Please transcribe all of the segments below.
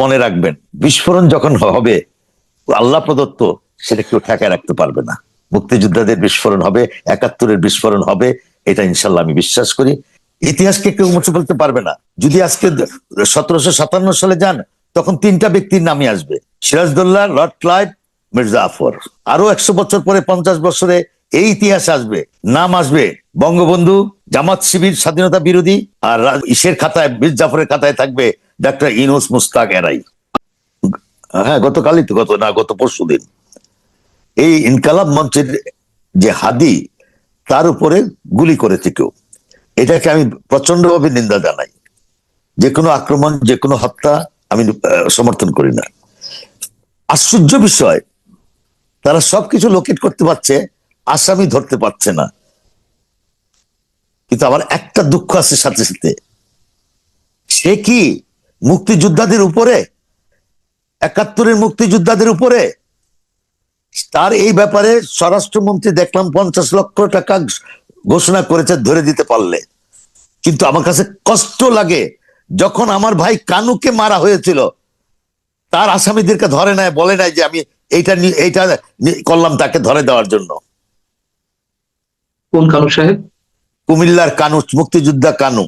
মনে রাখবেন, বিস্ফোরণ যখন হবে আল্লাহ প্রদত্ত, সেটা কেউ ঠেকায় রাখতে পারবে না। মুক্তিযোদ্ধাদের বিস্ফোরণ হবে, 71-এর বিস্ফোরণ হবে, এটা ইনশাল্লাহ আমি বিশ্বাস করি। ইতিহাসকে কেউ মুছে ফেলতে পারবে না। যদি আজকে 1757 সালে যান, তখন 3টা ব্যক্তির নামই আসবে: সিরাজদৌল্লা, লর্ড ক্লাইভ, মির্জা আফর। আরো 100 বছর পরে, 50 বছরে এই ইতিহাস আসবে, নাম আসবে বঙ্গবন্ধু, জামাত শিবির, স্বাধীনতা বিরোধী, আর ইসের খাতায়, মীর জাফরের খাতায় থাকবে ডক্টর ইউনূস মুস্তাক এরাই। হ্যাঁ, গতকালই তো, গত পরশুদিন এই ইনকালাব মঞ্চের যে হাদি, তার উপরে গুলি করেছে কেউ। এটাকে আমি প্রচন্ডভাবে নিন্দা জানাই। যে কোনো আক্রমণ, যে কোনো হত্যা আমি সমর্থন করি না। আশ্চর্য বিষয়, তারা সবকিছু লোকেট করতে পারছে, আসামি ধরতে পারছে না। কিন্তু আবার একটা দুঃখ আছে সাথে সাথে, সে কি মুক্তিযোদ্ধাদের উপরে, 71-এর মুক্তিযোদ্ধাদের উপরে। তার এই ব্যাপারে স্বরাষ্ট্রমন্ত্রী দেখলাম 50 লক্ষ টাকা ঘোষণা করেছে ধরে দিতে পারলে। কিন্তু আমার কাছে কষ্ট লাগে, যখন আমার ভাই কানুকে মারা হয়েছিল, তার আসামিদেরকে ধরে নাই, বলে নাই যে আমি এইটা করলাম তাকে ধরে দেওয়ার জন্য। কোন কানু সাহেব? কুমিল্লার কানু, মুক্তিযোদ্ধা কানু।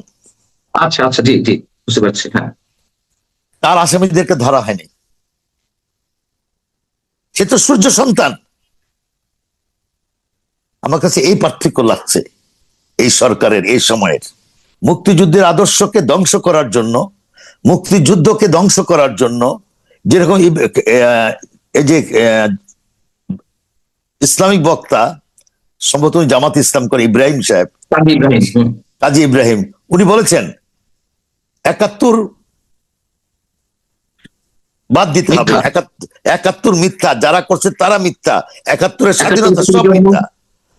আচ্ছা আচ্ছা, জি জি, বুঝতে পারছি। হ্যাঁ, তার আসামিদেরকে ধরা হয়নি। সে তো সূর্য সন্তান। আমার কাছে এই পার্থক্য লাগছে এই সরকারের, এই সময়ের। মুক্তিযুদ্ধের আদর্শকে ধ্বংস করার জন্য, মুক্তিযুদ্ধকে ধ্বংস করার জন্য, যেরকম এই যে ইসলামিক বক্তা, সম্ভবত জামাত ইসলাম করে, ইব্রাহিম সাহেব, কাজী ইব্রাহিম, উনি বলেছেন 71 বাদ দিতে হবে। 71 মিথ্যা, যারা করছে তারা মিথ্যা, 71-এর স্বাধীনতা সব মিথ্যা,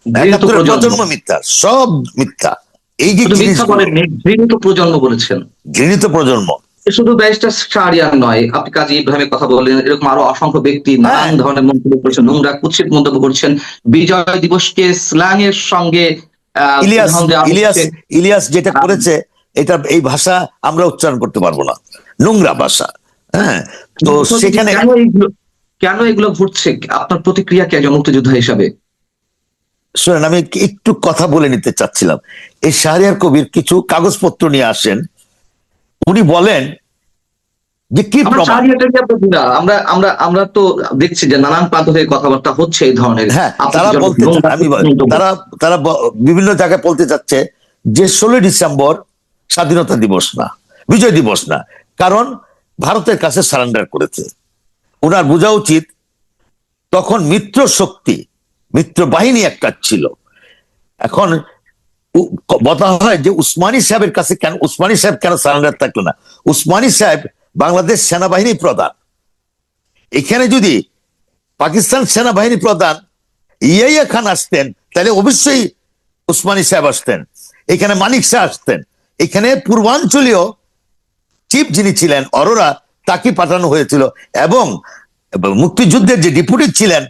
71-এর প্রজন্ম মিথ্যা, সব মিথ্যা। এই যে ঘৃণিত প্রজন্ম বলেছেন, ঘৃণিত প্রজন্ম। শুধু ব্যারিস্টার শাহরিয়ার নয়, আপনি কাজী ইব্রাহিমের কথা বললেন, এরকম আরো অসংখ্য ব্যক্তি নানান ধরনের মন্তব্য করেছেন, নোংরা কুৎসিত মন্তব্য করছেন। বিজয় দিবসকে স্ল্যাং এর সঙ্গে ইলিয়াস যেটা করেছে, এটা, এই ভাষা আমরা উচ্চারণ করতে পারবো না, নোংরা ভাষা। হ্যাঁ, তো সেখানে কেন এগুলো ঘটছে? আপনার প্রতিক্রিয়া কি একজন মুক্তিযোদ্ধা হিসাবে? শোনেন, আমি একটু কথা বলে নিতে চাচ্ছিলাম। এই শাহরিয়ার কবির কিছু কাগজপত্র নিয়ে আসেন, উনি বলেন যে কি আমরা তো দেখছি যে নানান প্রান্ত থেকে কথাবার্তা হচ্ছে এই ধরনের। হ্যাঁ, তারা বিভিন্ন জায়গায় বলতে চাচ্ছে যে 16 ডিসেম্বর স্বাধীনতা দিবস না, বিজয় দিবস না, কারণ ভারতের কাছে সারেন্ডার করেছে। ওনার বোঝা উচিত তখন মিত্র শক্তি, মিত্র বাহিনী একটা ছিল। এখন বলা হয় যে উসমানী সাহেবের কাছে কেন, উসমানী সাহেব কেন সারেন্ডার থাকলো না? উসমানী সাহেব বাংলাদেশ সেনাবাহিনী প্রধান। এখানে যদি পাকিস্তান সেনাবাহিনী প্রধান ইয়াইয়া খান আসতেন, তাহলে অবশ্যই উসমানী সাহেব আসতেন, এখানে মানিক শাহ আসতেন। এখানে পূর্বাঞ্চলীয় চিফ যিনি ছিলেন অরোরা, তাকে পাঠানো হয়েছিল। এবং মুক্তিযুদ্ধের যে ডেপুটি ছিলেন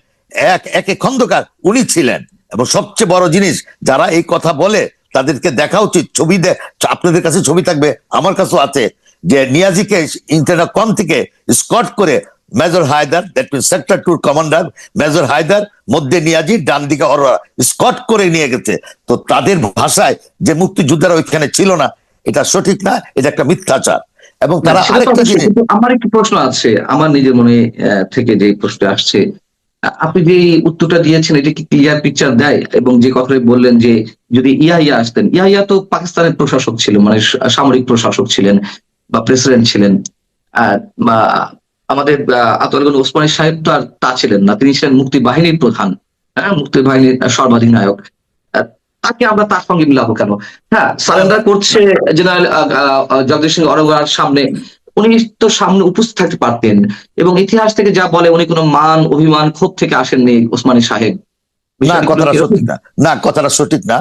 একে খন্দকার, উনি ছিলেন। এবং সবচেয়ে বড় জিনিস, যারা এই কথা বলে তাদেরকে দেখা উচিত, ছবি আপনাদের কাছে ছবি থাকবে, আমার কাছেও আছে, যে নিয়াজিকে ইন্টারকম থেকে স্কট করে major Haidar, that mean sector 2 commander major Haidar, মধ্যে নিয়াজি, ডান দিকে অরোরা, স্কট করে নিয়ে গেছে। তো তাদের ভাষায় যে মুক্তিযোদ্ধারা ওইখানে ছিল না, এটা সঠিক না, এটা একটা মিথ্যাচার। এবং তারা আরেকটা জিনিস, আমার একটি প্রশ্ন আছে, আমার নিজের মনে থেকে যে প্রশ্ন আসছে, আপনি যে উত্তরটা দিয়েছেন এটা কি ক্লিয়ার পিকচার দেয়? এবং যে কথাটা বললেন যে যদি ইয়াহিয়া আসতেন, ইয়াহিয়া তো পাকিস্তানের প্রশাসক ছিল, মানে সামরিক প্রশাসক ছিলেন বা প্রেসিডেন্ট ছিলেন। আমাদের আতাউল গনি ওসমানী সাহেব তো আর তা ছিলেন না, তিনি ছিলেন মুক্তি বাহিনীর প্রধান, হ্যাঁ, মুক্তি বাহিনীর সর্বাধিনায়ক। তাকে আমরা তার সঙ্গে মিলাবো কেন? হ্যাঁ, সারেন্ডার করছে জেনারেল জগদীশ সিং অরোরার সামনে, উনি তো সামনে উপস্থিত থাকতে পারতেন। এবং ইতিহাস থেকে যা বলে, উনি কোনো মান, অভিমান, ক্ষোভ থেকে আসেননি ওসমানী সাহেব। না, কথাটা সঠিক না, না, কথাটা সঠিক না।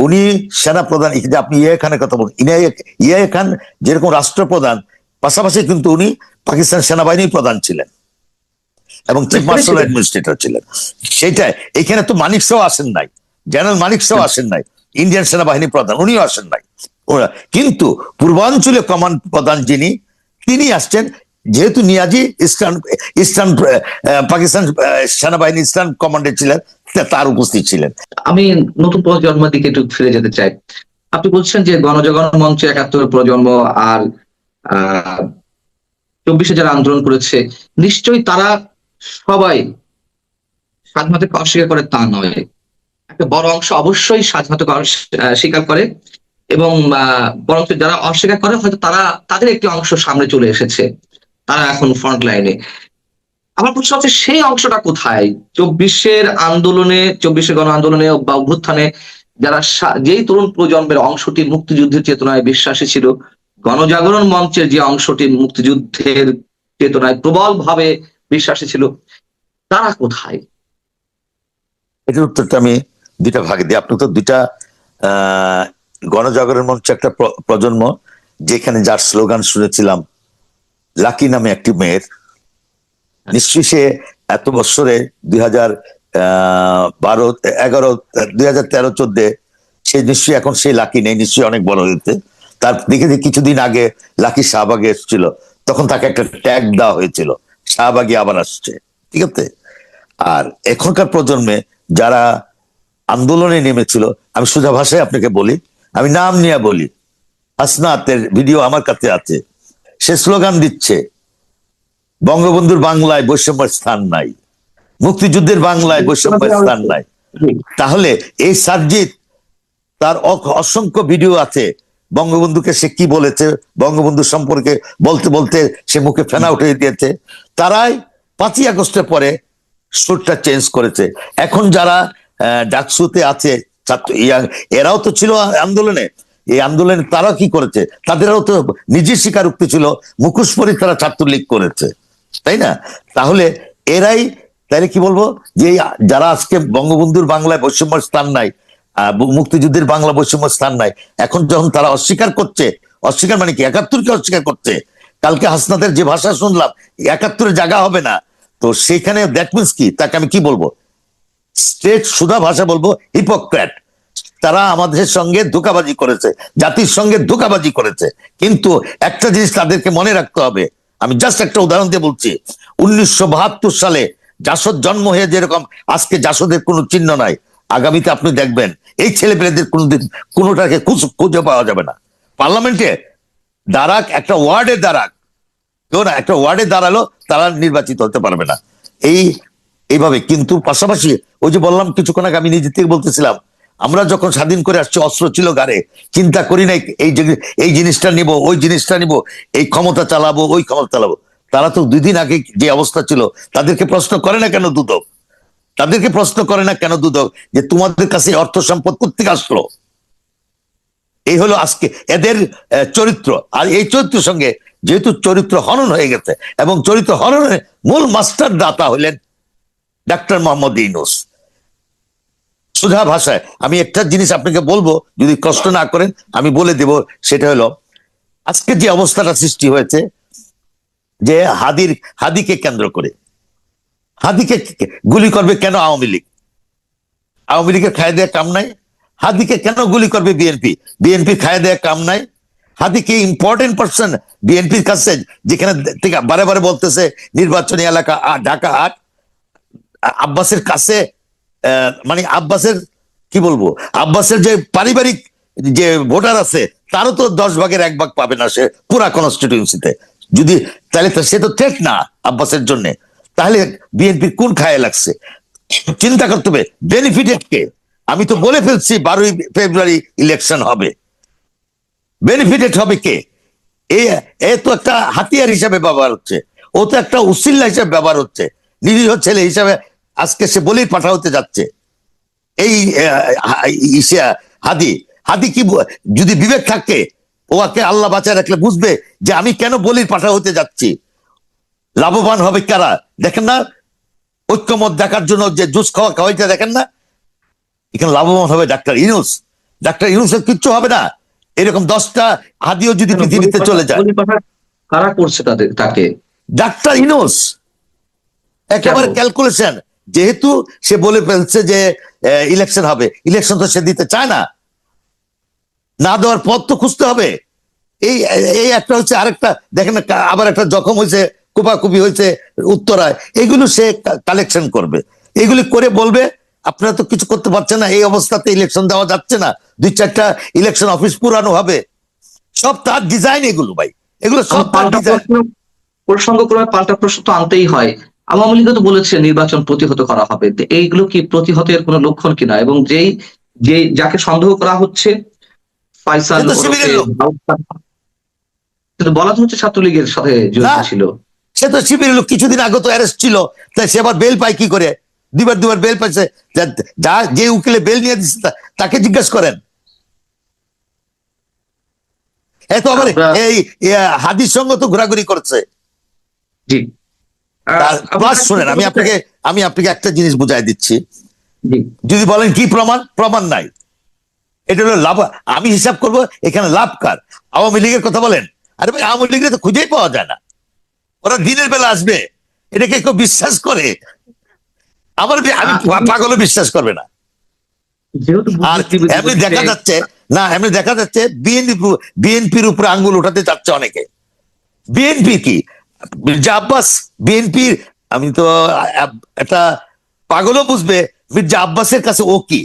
উনি সেনা প্রধান, আপনি ইয়ে খানের কথা বলুন, ইয়ে খান যেরকম রাষ্ট্রপ্রধান, পাশাপাশি কিন্তু উনি পাকিস্তান সেনাবাহিনীর প্রধান ছিলেন এবং চিফ মার্শাল অ্যাডমিনিস্ট্রেটর ছিলেন। সেটাই, এখানে তো মানিক শাহ আসেন নাই, জেনারেল মানিক শাহ আসেন নাই, ইন্ডিয়ান সেনাবাহিনী প্রধান উনিও আসেন নাই। ওরা কিন্তু পূর্বাঞ্চলীয় কমান্ড প্রধান যিনি, তিনি আসছেন। যেহেতু নিয়াজি ইস্টার্ন ইস্টার্ন পাকিস্তান সেনাবাহিনী ইস্টার্ন কমান্ডে ছিলেন, তার উপস্থিত ছিলেন। আমি নতুন প্রজন্মের দিকে একটু ফিরে যেতে চাই। আপনি বলছেন যে গণজাগরণ মঞ্চে ৭১ প্রজন্ম আর ২৪-এ যারা আন্দোলন করেছে, নিশ্চয়ই তারা সবাই স্বাধীনতাকে অস্বীকার করে তা নয়। একটা বড় অংশ অবশ্যই স্বাধীনতাকে স্বীকার করে, এবং বরঞ্চ যারা অস্বীকার করে হয়তো তারা তাদের একটি অংশ সামনে চলে এসেছে, তারা এখন ফ্রন্ট লাইনে। আমার প্রশ্ন হচ্ছে সেই অংশটা কোথায়? ২৪-এর আন্দোলনে, ২৪-এর গণ আন্দোলনে বা অভ্যুত্থানে যারা যেই তরুণ প্রজন্মের অংশটি মুক্তিযুদ্ধের চেতনায় বিশ্বাসী ছিল, গণজাগরণ মঞ্চের যে অংশটি মুক্তিযুদ্ধের চেতনায় প্রবলভাবে বিশ্বাসী ছিল, তারা কোথায়? এটার উত্তরটা আমি দুইটা ভাগে দিই। আপনি তো দুইটা গণজাগরণ মঞ্চ একটা প্রজন্ম, যেখানে যার স্লোগান শুনেছিলাম লাকি নামে একটি মেয়ের, নিশ্চয়ই সে এত বছরে 2012-11, 2013-14 সে নিশ্চয়ই এখন সেই লাকি নেই, নিশ্চয়ই অনেক বড় হয়েছে। তার দিকে যে কিছুদিন আগে লাকি শাহবাগে এসেছিল, তখন তাকে একটা ট্যাগ দেওয়া হয়েছিল, শাহবাগী আবার আসছে, ঠিক আছে। আর এখনকার প্রজন্মে যারা আন্দোলনে নেমেছিল, আমি সোজা ভাষায় আপনাকে বলি, আমি নাম নিয়ে বলি, হাসনাতের ভিডিও আমার কাছে আছে। সে স্লোগান দিচ্ছে বঙ্গবন্ধুর বাংলায় বৈষম্যের স্থান নাই, মুক্তিযুদ্ধের বাংলায় বৈষম্যের স্থান নাই। তাহলে এই সার্জিৎ, তার অসংখ্য ভিডিও আছে, বঙ্গবন্ধুকে সে কি বলেছে, বঙ্গবন্ধু সম্পর্কে বলতে বলতে সে মুখে ফেনা উঠিয়ে দিয়েছে। তারাই 5ই আগস্টের পরে সুরটা চেঞ্জ করেছে। এখন যারা ডাকসুতে আছে ছাত্র, এরাও তো ছিল আন্দোলনে। এই আন্দোলনে তারা কি করেছে, তাদেরও তো নিজের স্বীকারোক্তি ছিল, মুখোশ পরে তারা ছাত্রলীগ করেছে, তাই না? তাহলে এরাই, তাইলে কি বলবো, যে যারা আজকে বঙ্গবন্ধুর বাংলায় বৈষম্যের স্থান নাই, মুক্তিযুদ্ধের বাংলা বৈষম্য স্থান নাই, এখন যখন তারা অস্বীকার করছে, অস্বীকার মানে কি, ৭১-কে অস্বীকার করছে। কালকে হাসনাদের যে ভাষা শুনলাম, ৭১-এর জায়গা হবে না, তো সেখানে দ্যাট মিনস কি, তাকে আমি কি বলবো, স্টেট সুধা ভাষা বলবো, হিপোক্রেট। তারা আমাদের সঙ্গে ধোঁকাবাজি করেছে, জাতির সঙ্গে ধোঁকাবাজি করেছে। কিন্তু একটা জিনিস তাদেরকে মনে রাখতে হবে, আমি জাস্ট একটা উদাহরণ দিয়ে বলছি। 1972 সালে জাসদ জন্ম হয়ে যেরকম আজকে জাসদের কোনো চিহ্ন নাই, আগামীতে আপনি দেখবেন এই ছেলেপেলেদের কোনোদিন কোনোটাকে খুঁজে পাওয়া যাবে না। পার্লামেন্টে দাঁড়াক, একটা ওয়ার্ডে দাঁড়াক, কেউ না একটা ওয়ার্ডে দাঁড়ালো, তারা নির্বাচিত হতে পারবে না। এইভাবে কিন্তু পাশাপাশি ওই যে বললাম কিছুক্ষণ আগে, আমি নিজে থেকে বলতেছিলাম, আমরা যখন স্বাধীন করে আসছি অস্ত্র ছিল গাড়ে, চিন্তা করি নাই এই জিনিসটা নিব, ওই জিনিসটা নিব, এই ক্ষমতা চালাবো, ওই ক্ষমতা চালাবো। তারা তো 2 দিন আগে যে অবস্থা ছিল, তাদেরকে প্রশ্ন করে না কেন দুদক, তাদেরকে প্রশ্ন করে না কেন দুদক, যে তোমাদের কাছে অর্থ সম্পদ কোত্থেকে আসলো? এই হলো আজকে এদের চরিত্র। আর এই চরিত্রের সঙ্গে যেহেতু চরিত্র হনন হয়ে গেছে, এবং চরিত্র হননের মূল মাস্টার দাতা হলেন ডাক্তার মোহাম্মদ ইউনূস। সোজা ভাষায় আমি একটা জিনিস আপনাকে বলবো, যদি কষ্ট না করেন আমি বলে দেব, সেটা হলো আজকে যে অবস্থাটা সৃষ্টি হয়েছে, যে হাদিকে কেন্দ্র করে, হাদিকে গুলি করবে কেন আওয়ামী লীগ? আওয়ামী লীগের খায় দেয়া কাম নাই। হাদিকে কেন গুলি করবে বিএনপি? বিএনপি খায় দেয়া কাম নাই। হাদিকে ইম্পর্টেন্ট পার্সন বিএনপির কাছে, যেখানে থেকে বারে বারে বলতেছে নির্বাচনী এলাকা ঢাকা 8, আব্বাসের কাছে, মানে আব্বাসের কি বলবো, আব্বাসের যে পারিবারিক যে ভোটার আছে, তারও তো 10 ভাগের 1 ভাগ পাবে না সে পুরা কনস্টিটিউন্সিতে। যদি তাহলে সে তো থ্রেট না আব্বাসের জন্য, তাহলে বিএনপি কোন খায় লাগছে? চিন্তা করতে হবে বেনিফিটেড কে। আমি তো বলে ফেলছি 12ই ফেব্রুয়ারি ইলেকশন হবে, বেনিফিটেড হবে কে? এ তো একটা হাতিয়ার হিসাবে ব্যবহার হচ্ছে, ও তো একটা উসিল্লা হিসাবে ব্যবহার হচ্ছে, নিরীহ ছেলে হিসাবে আজকে সে বলেই পাঠা হতে যাচ্ছে। এই হাদি হাদি কি, যদি বিবেক থাকে, ওকে আল্লাহ বাঁচায় রাখলে বুঝবে যে আমি কেন বলির পাঠা হতে যাচ্ছি। লাভবান হবে কারা দেখেন না? ঐক্যমত দেখার জন্য যে জুস খাওয়াইতে দেখেন না? এখানে লাভবান হবে ডাক্তার ইউনূস। ডাক্তার ইউনূসের কিচ্ছু হবে না, এরকম 10টা হাদিও যদি পৃথিবীতে চলে যায়। কারা করছে তাকে? ডাক্তার ইউনূস একেবারে ক্যালকুলেশন, যেহেতু সে বলে ফেলছে যে ইলেকশন হবে, ইলেকশন তো সে দিতে চায় না, না দেওয়ার পথ তো খুঁজতে হবে। এই এই একটা হচ্ছে, আরেকটা দেখেন না, আবার একটা জখম হয়েছে, কোপাকুপি হয়েছে উত্তরায়, এগুলো সে কালেকশন করবে, এগুলি করে বলবে আপনারা তো কিছু করতে পারছেন না, এই অবস্থাতে ইলেকশন দেওয়া যাচ্ছে না, 2-4টা ইলেকশন অফিস পুরানো হবে, সব তার ডিজাইন এগুলো ভাই, এগুলো সব তার পাল্টা ডিজাইন। প্রশ্ন, প্রসঙ্গক্রমে পাল্টা প্রশ্ন তো আনতেই হয়। আওয়ামী লীগ তো বলেছে নির্বাচন প্রতিহত করা হবে, তো এইগুলো কি প্রতিহতের কোনো লক্ষণ কিনা? এবং যাকে সন্দেহ করা হচ্ছে সে ফয়সাল তো ওরফে শিবিরের লোক। দাউদ খান, কিন্তু বলা তো হচ্ছে ছাত্রলীগের সাথে না, জড়িত ছিল। সে তো শিবিরের লোক, কিছুদিন আগে তো অ্যারেস্ট ছিল, তাই সে আবার বেল পায় কি করে? দুবার বেল পাইছে। যে উকিলে বেল নিয়ে দিচ্ছে তাকে জিজ্ঞেস করেন। এত আবার আমরা এই হাদির সঙ্গে তো ঘোরাঘুরি করছে। জি প্লাস শুনেন, আমি আপনাকে একটা জিনিস বুঝাই দিচ্ছি। জি যদি বলেন কি প্রমাণ, প্রমাণ নাই, এটা হলো লাভ। আমি হিসাব করব এখানে লাভ কার। আওয়ামী লীগের কথা বলেন, আরে ভাই আওয়ামী লীগের তো খুঁজেই পাওয়া যায় না, ওরা দিনের বেলা আসবে, এটাকে কেউ বিশ্বাস করে? আমি পাগলও বিশ্বাস করবে না। যেহেতু আর বুদ্ধিজীবী এমনি দিবসে দেখা যাচ্ছে, না এমনি দেখা যাচ্ছে বিএনপির উপরে আঙ্গুল উঠাতে চাচ্ছে অনেকে। বিএনপি কি, মির্জা আব্বাস বিএনপির, আমি তো একটা পাগলও বুঝবে মির্জা আব্বাসের কাছে ও কি।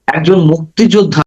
একজন মুক্তিযোদ্ধা